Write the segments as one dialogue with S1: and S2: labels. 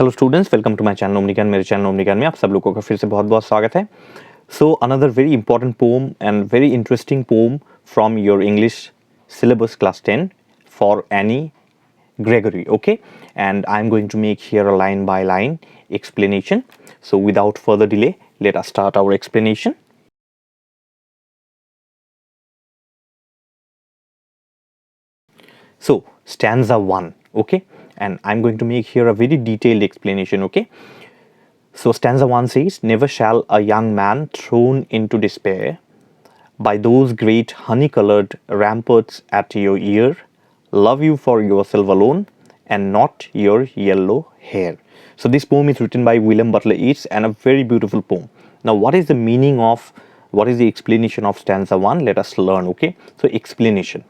S1: Hello students, welcome to my channel Omni Gyan. मेरे channel Omni ज्ञान में आप सब लोगों का फिर से बहुत बहुत स्वागत है। So another very important poem and very interesting poem from your English syllabus class 10 for Annie Gregory, okay? And I'm going to make here a line by line explanation. So without further delay, let us start our explanation. So stanza 1, okay? And I'm going to make here a very detailed explanation, okay? So stanza 1 says, never shall a young man thrown into despair by those great honey-colored ramparts at your ear love you for yourself alone and not your yellow hair. So this poem is written by Butler Yeats and a very beautiful poem. Now what is the meaning of, what is the explanation of stanza 1? Let us learn, okay? So explanation.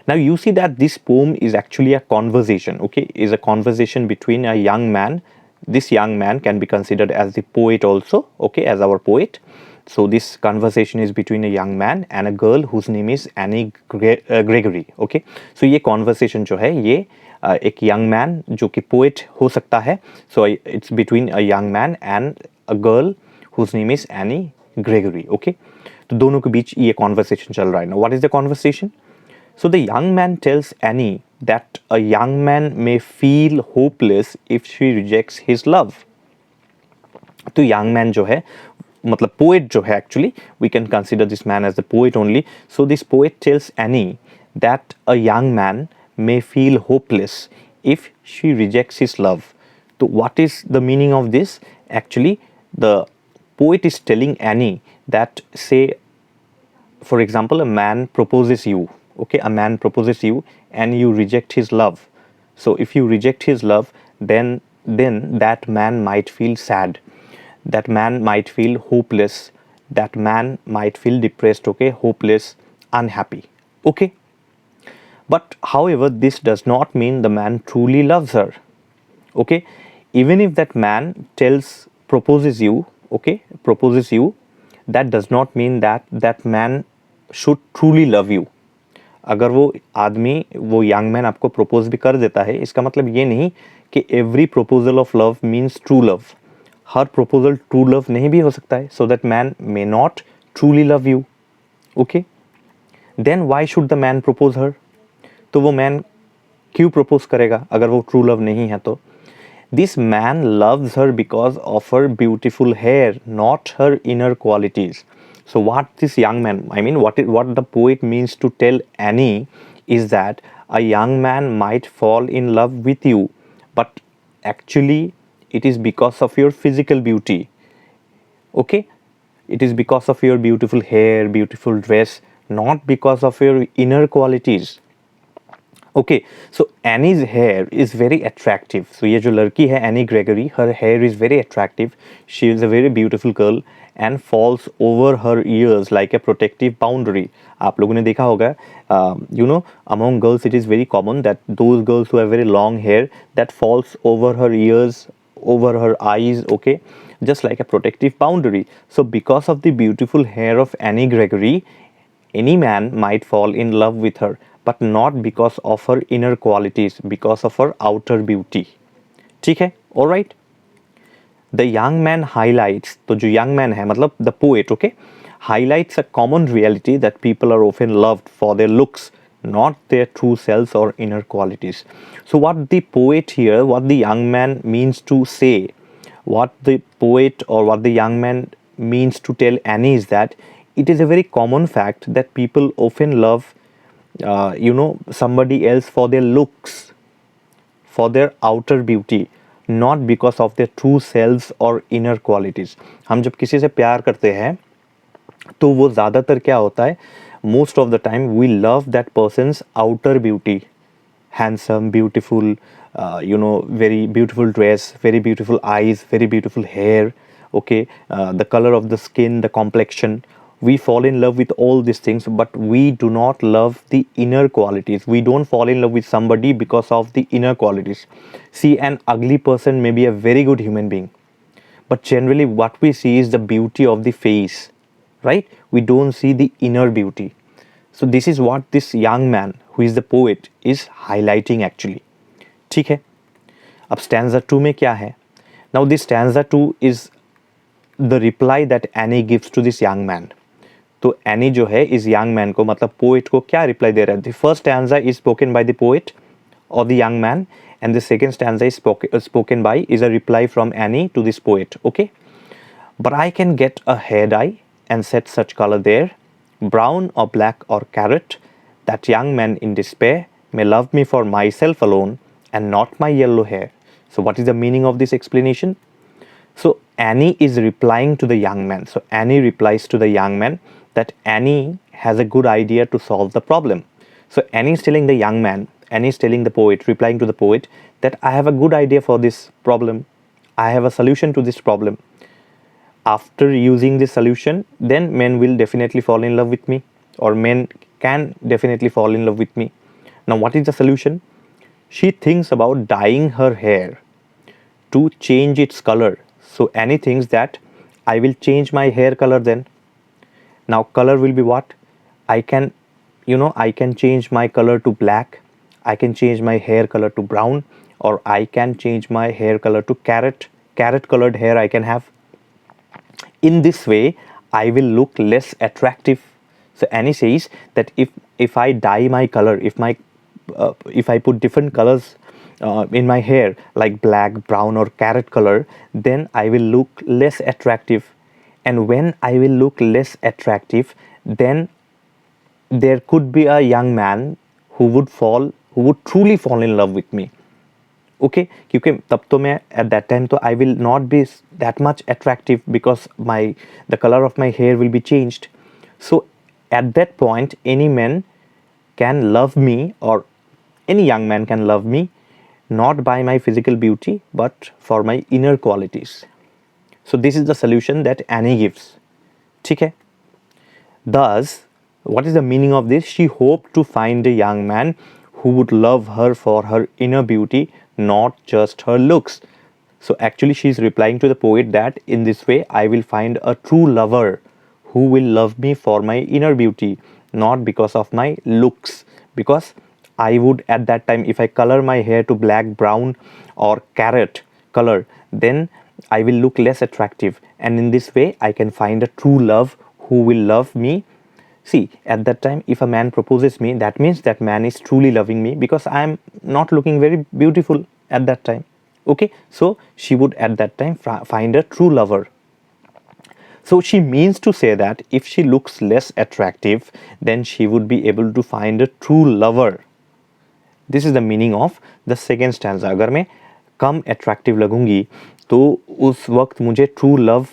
S1: Now you see that this poem is actually a conversation, okay? Is a conversation between a young man. This young man can be considered as the poet also, okay, as our poet. So this conversation is between a young man and a girl whose name is Annie Gregory, okay. So ये conversation जो है ये एक young man जो कि poet हो सकता है. So it's between a young man and a girl whose name is Annie Gregory, okay. तो दोनों के बीच ये conversation चल रहा है. Now what is the conversation? So the young man tells Annie that a young man may feel hopeless if she rejects his love. तो young man जो है मतलब poet जो है actually we can consider this man as the poet only. So this poet tells Annie that a young man may feel hopeless if she rejects his love. So what is the meaning of this? Actually the poet is telling Annie that, say for example, a man proposes you, okay, a man proposes you and you reject his love. So if you reject his love, then that man might feel sad, that man might feel hopeless, that man might feel depressed, okay, hopeless, unhappy, okay. But however, this does not mean the man truly loves her, okay. Even if that man proposes you, okay, proposes you, that does not mean that that man should truly love you. अगर वो आदमी, वो young man आपको propose भी कर देता है, इसका मतलब ये नहीं कि every proposal of love means true love. हर प्रपोजल ट्रू लव नहीं भी हो सकता है. So that man may not truly love you, okay. Then why should the man propose her? तो वो मैन क्यों प्रपोज करेगा अगर वो ट्रू लव नहीं है तो? This man loves her because of her beautiful hair, not her inner qualities. So what this young man, I mean what the poet means to tell Annie is that a young man might fall in love with you, but actually it is because of your physical beauty, okay. It is because of your beautiful hair, beautiful dress, not because of your inner qualities, okay. So Annie's hair is very attractive. So ये जो लड़की है Annie Gregory, her hair is very attractive. She is a very beautiful girl and falls over her ears like a protective boundary. आप लोगों ने देखा होगा, you know, among girls it is very common that those girls who have very long hair that falls over her ears, over her eyes, okay, just like a protective boundary. So because of the beautiful hair of Annie Gregory, any man might fall in love with her, but not because of her inner qualities, because of her outer beauty. ठीक है, all right. The young man highlights, तो जो young man है मतलब the poet, okay, highlights a common reality that people are often loved for their looks, not their true selves or inner qualities. So what the poet here, what the young man means to say, what the poet or what the young man means to tell Annie is that it is a very common fact that people often love you know, somebody else for their looks, for their outer beauty, not because of their true selves or inner qualities. हम जब किसी से प्यार करते हैं तो वो ज़्यादातर क्या होता है, most of the time we love that person's outer beauty, handsome, beautiful, you know, very beautiful dress, very beautiful eyes, very beautiful hair, okay, the color of the skin, the complexion. We fall in love with all these things, but we do not love the inner qualities. We don't fall in love with somebody because of the inner qualities. See, an ugly person may be a very good human being, but generally what we see is the beauty of the face, right? We don't see the inner beauty. So this is what this young man who is the poet is highlighting actually. ठीक है. अब stanza 2 में क्या है? Now this stanza 2 is the reply that Annie gives to this young man. तो any जो है इस यंग मैन को मतलब पोएट को क्या रिप्लाई दे रहा है? The first stanza is spoken by the poet और the young man and the second stanza is spoken by is a reply from any to this poet. Okay, but I can get a hair dye and set such color there, brown or black or carrot, that young man in despair may love me for myself alone and not my yellow hair. So what is the meaning of this explanation? So Annie is replying to the young man. So Annie replies to the young man that Annie has a good idea to solve the problem. So Annie is telling the young man, Annie is telling the poet, replying to the poet, that I have a good idea for this problem. I have a solution to this problem. After using this solution, then men will definitely fall in love with me, or men can definitely fall in love with me. Now what is the solution? She thinks about dyeing her hair to change its color. So Annie thinks that I will change my hair color then. Now color will be what? I can change my color to black, I can change my hair color to brown, or I can change my hair color to carrot colored hair I can have. In this way I will look less attractive. So Annie says that if I dye my color, if I put different colors in my hair like black, brown or carrot color, then I will look less attractive. And when I will look less attractive, then there could be a young man who would truly fall in love with me. Okay, क्योंकि तब तो मैं at that time तो I will not be that much attractive because the color of my hair will be changed. So at that point any man can love me, or any young man can love me, not by my physical beauty but for my inner qualities. So this is the solution that Annie gives. ठीक है? Thus, what is the meaning of this? She hoped to find a young man who would love her for her inner beauty, not just her looks. So actually she is replying to the poet that in this way I will find a true lover who will love me for my inner beauty, not because of my looks. Because I would at that time, if I color my hair to black, brown or carrot color, then I will look less attractive, and in this way I can find a true love who will love me. See, at that time if a man proposes me, that means that man is truly loving me because I am not looking very beautiful at that time. Okay, so she would at that time find a true lover. So she means to say that if she looks less attractive, then she would be able to find a true lover. This is the meaning of the second stanza. अगर मैं कम attractive लगूंगी तो उस वक्त मुझे true love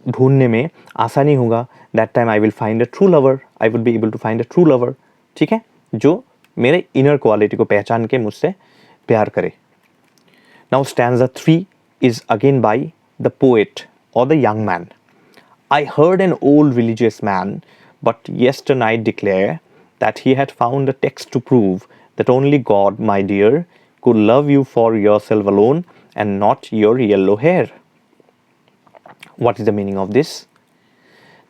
S1: ढूंढने में आसानी होगा. That time I will find a true lover. I would be able to find a true lover. ठीक है, जो मेरे inner quality को पहचान के मुझसे प्यार करे. Now stanza 3 is again by the poet or the young man. I heard an old religious man but yesternight declare that he had found a text to prove that only God, my dear, could love you for yourself alone and not your yellow hair. What is the meaning of this?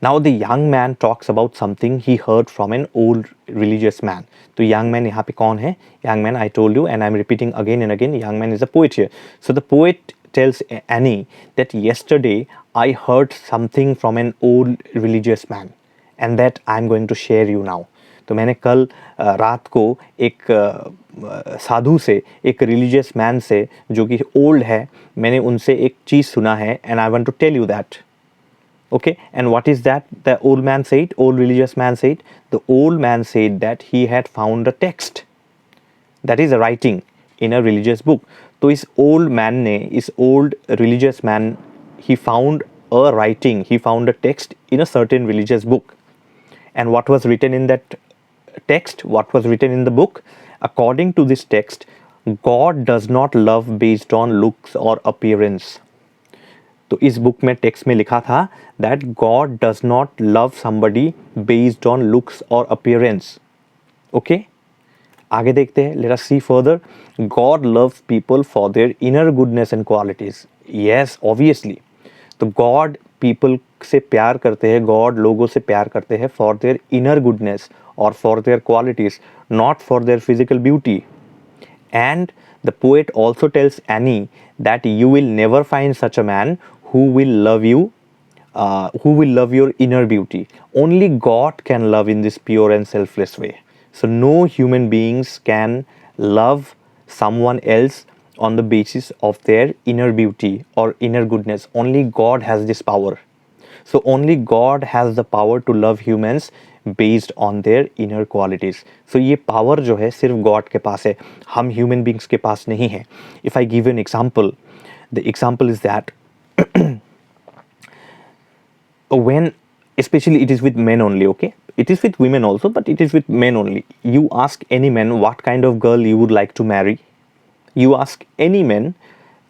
S1: Now the young man talks about something he heard from an old religious man. तो young man यहाँ पे कौन है? Young man, I told you and I'm repeating again and again, young man is a poet here. So the poet tells Annie that yesterday I heard something from an old religious man and that I'm going to share you now. तो मैंने कल रात को एक साधु से, एक religious man से जो कि old है, मैंने उनसे एक चीज़ सुना है and I want to tell you that. Okay, and what is that the old man said, old religious man said? The old man said that he had found a text, that is a writing in a religious book. तो इस old man ने, इस old religious man, he found a writing, he found a text in a certain religious book. And what was written in that text, what was written in the book? According to this text, God does not love based on looks or appearance. तो इस book में text में लिखा था that God does not love somebody based on looks or appearance. Okay? आगे देखते हैं. Let us see further. God loves people for their inner goodness and qualities. Yes, obviously. तो God people से प्यार करते हैं, God लोगों से प्यार करते हैं for their inner goodness or for their qualities, not for their physical beauty. And the poet also tells Annie that you will never find such a man who will love you, who will love your inner beauty. Only God can love in this pure and selfless way. So no human beings can love someone else on the basis of their inner beauty or inner goodness. Only God has this power. So only God has the power to love humans based on their inner qualities. So ये power जो है सिर्फ God के पास है, हम human beings के पास नहीं है. If I give you an example, the example is that when, especially it is with men only, okay, it is with women also, but it is with men only. You ask any man what kind of girl you would like to marry. You ask any man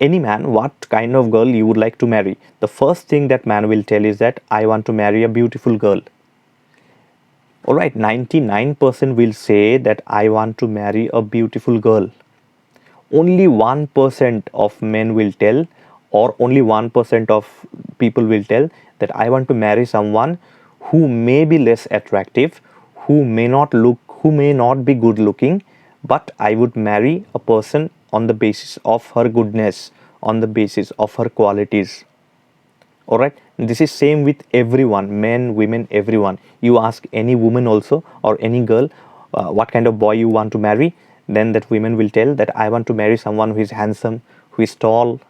S1: what kind of girl you would like to marry. The first thing that man will tell is that I want to marry a beautiful girl. Alright, 99% will say that I want to marry a beautiful girl. Only 1% of men will tell, or only 1% of people will tell that I want to marry someone who may be less attractive, who may not be good looking, but I would marry a person on the basis of her goodness, on the basis of her qualities. Alright, this is same with everyone, men, women, everyone. You ask any woman also or any girl what kind of boy you want to marry, then that women will tell that I want to marry someone who is handsome, who is tall.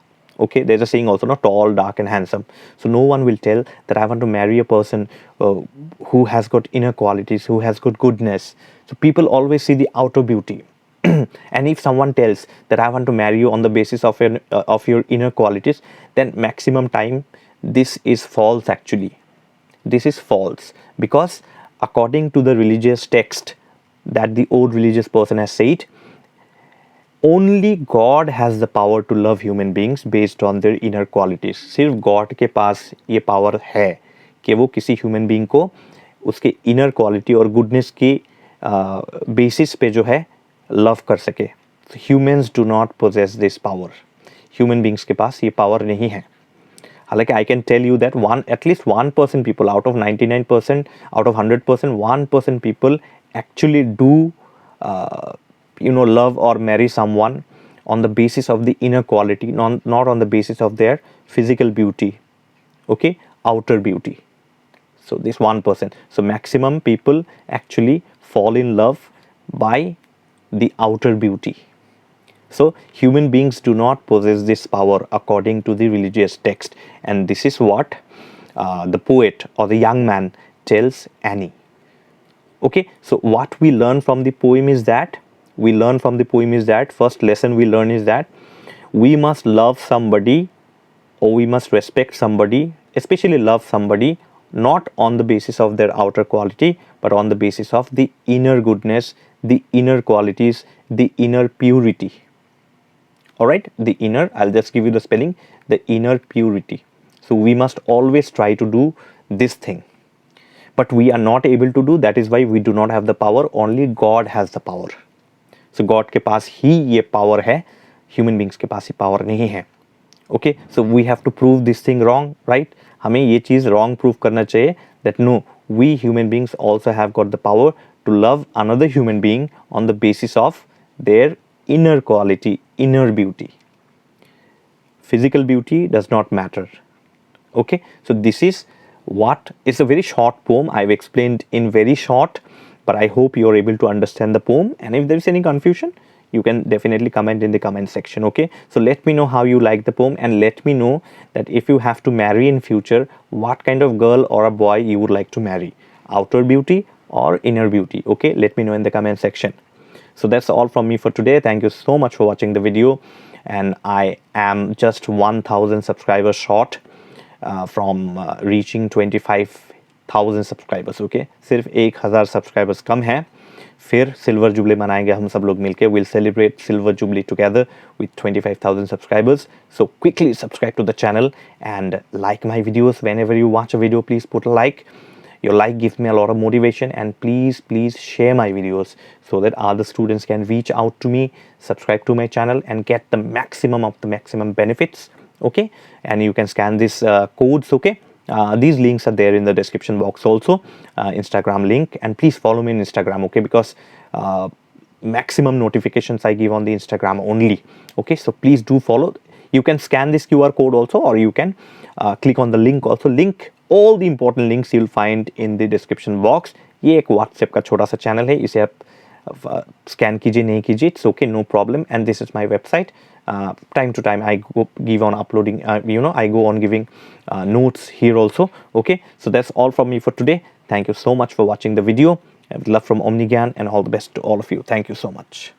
S1: Okay, there's a saying also, not tall, dark and handsome. So no one will tell that I want to marry a person who has got inner qualities, who has got goodness. So people always see the outer beauty. And if someone tells that I want to marry you on the basis of your inner qualities, then maximum time this is false actually. This is false, because according to the religious text that the old religious person has said, only God has the power to love human beings based on their inner qualities. सिर्फ God के पास ये power है कि वो किसी human being को उसके inner quality और goodness की basis पे जो है love कर सके. So humans do not possess this power. Human beings के पास ये power नहीं है. हालांकि I can tell you that at least 1% people out of 99%, out of 100%, 1% people actually do love or marry someone on the basis of the inner quality, not on the basis of their physical beauty, okay, outer beauty. So this 1%. So maximum people actually fall in love by the outer beauty. So human beings do not possess this power according to the religious text, and this is what the poet or the young man tells Annie. Okay, so what we learn from the poem is that first lesson we learn is that we must love somebody, or we must respect somebody, especially love somebody, not on the basis of their outer quality, but on the basis of the inner goodness, the inner qualities, the inner purity. Alright, the inner, I'll just give you the spelling, the inner purity. So we must always try to do this thing. But we are not able to do, that is why we do not have the power. Only God has the power. So God के पास ही ये power है, human beings के पास ये power नहीं है. Okay, so we have to prove this thing wrong, right? हमें ये चीज़ wrong prove करना चाहिए that no, we human beings also have got the power to love another human being on the basis of their inner quality, inner beauty. Physical beauty does not matter. Okay, so this is what, it's a very short poem. I've explained in very short, but I hope you're able to understand the poem. And if there is any confusion, you can definitely comment in the comment section. Okay, so let me know how you like the poem, and let me know that if you have to marry in future, what kind of girl or a boy you would like to marry, outer beauty or inner beauty. Okay, let me know in the comment section. So that's all from me for today. Thank you so much for watching the video, and I am just 1000 subscribers short from reaching 25,000 subscribers. Okay, सिर्फ 1000 subscribers कम है, फिर silver jubilee मनाएंगे हम सब लोग मिलके. We'll celebrate silver jubilee together with 25,000 subscribers. So quickly subscribe to the channel and like my videos. Whenever you watch a video, please put a like. Your like gives me a lot of motivation, and please share my videos so that other students can reach out to me, subscribe to my channel, and get the maximum of the maximum benefits. Okay, and you can scan these codes. Okay, these links are there in the description box also, Instagram link, and please follow me on Instagram. Okay, because maximum notifications I give on the Instagram only. Okay, so please do follow. You can scan this QR code also, or you can click on the link also. All the important links you'll find in the description box. ये एक WhatsApp का छोटा सा channel है, इसे आप scan कीजिए नहीं कीजिए, it's okay, no problem. And this is my website. Time to time I give on uploading, I go on giving notes here also. Okay, so that's all from me for today. Thank you so much for watching the video. Love from Omni Gyan, and all the best to all of you. Thank you so much.